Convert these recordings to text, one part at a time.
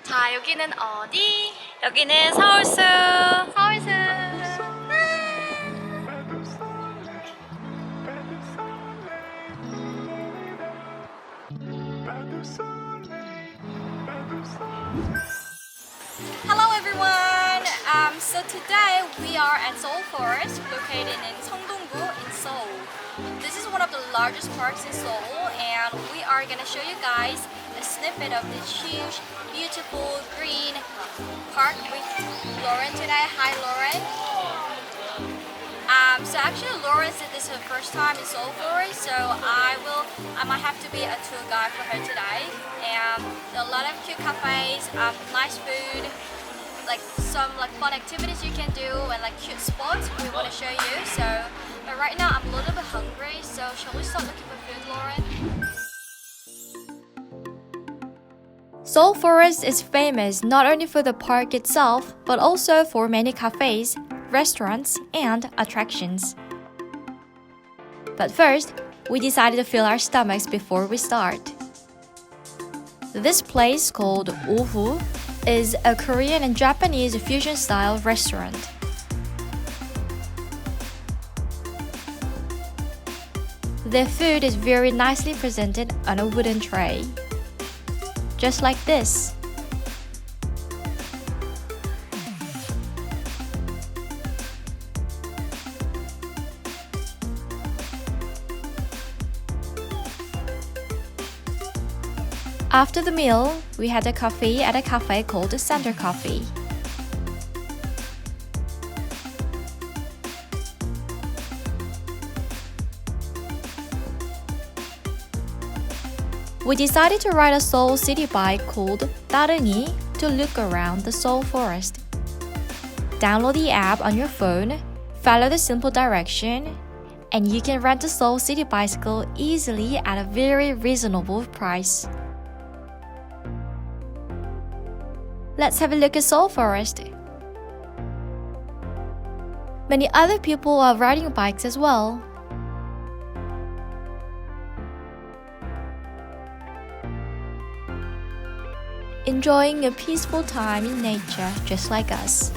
자, 여기는 어디? 여기는 서울숲. 서울숲. Hello everyone. So today we are at Seoul Forest, located in Seongdong-gu in Seoul. This is one of the largest parks in Seoul, and we are gonna show you guys a snippet of this huge, beautiful green park with Lauren today. Hi, Lauren. So actually, Lauren said this is her first time in Seoul Forest, so I might have to be a tour guide for her today. And there are a lot of cute cafes, nice food, like some fun activities you can do, and cute spots we want to show you. So, but right now I'm a little bit hungry, so shall we start looking for food, Lauren? Seoul Forest is famous not only for the park itself, but also for many cafes, restaurants, and attractions. But first, we decided to fill our stomachs before we start. This place called Ohu is a Korean and Japanese fusion-style restaurant. Their food is very nicely presented on a wooden tray. Just like this. After the meal, we had a coffee at a cafe called Center Coffee. We decided to ride a Seoul city bike called 따릉이 to look around the Seoul Forest. Download the app on your phone, follow the simple direction, and you can rent a Seoul city bicycle easily at a very reasonable price. Let's have a look at Seoul Forest. Many other people are riding bikes as well. Enjoying a peaceful time in nature just like us.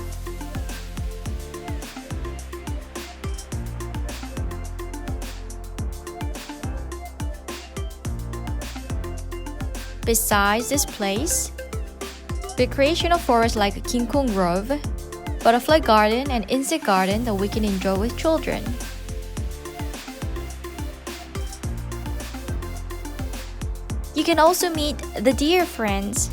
Besides this place, recreational forests like King Kong Grove, butterfly garden and insect garden that we can enjoy with children. You can also meet the deer friends.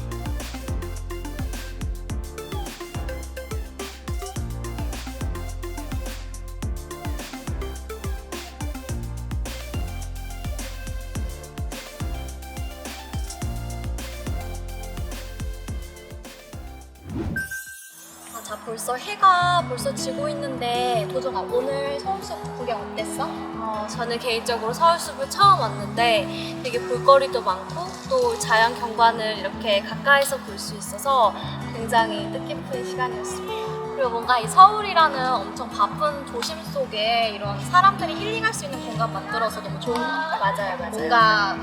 자, 해가 벌써 지고 있는데 도정아, 오늘 서울숲 구경 어땠어? 저는 개인적으로 서울숲을 처음 왔는데 되게 볼거리도 많고 또 자연 경관을 이렇게 가까이서 볼 수 있어서 굉장히 뜻깊은 시간이었습니다. 그리고 뭔가 이 서울이라는 엄청 바쁜 도심 속에 이런 사람들이 힐링할 수 있는 공간 만들어서 너무 좋은 것 같아요. 맞아요. 뭔가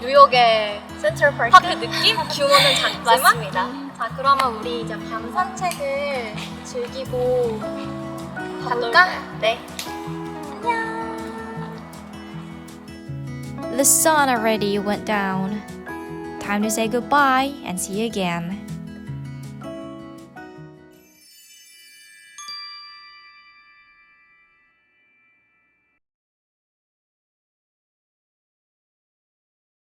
뉴욕의 센트럴파크 느낌? 규모는 작지만? 맞습니다. 자, 그러면 우리 이제 밤 산책을 즐기고 가볼까? 네. 안녕. The sun already went down. Time to say goodbye and see you again.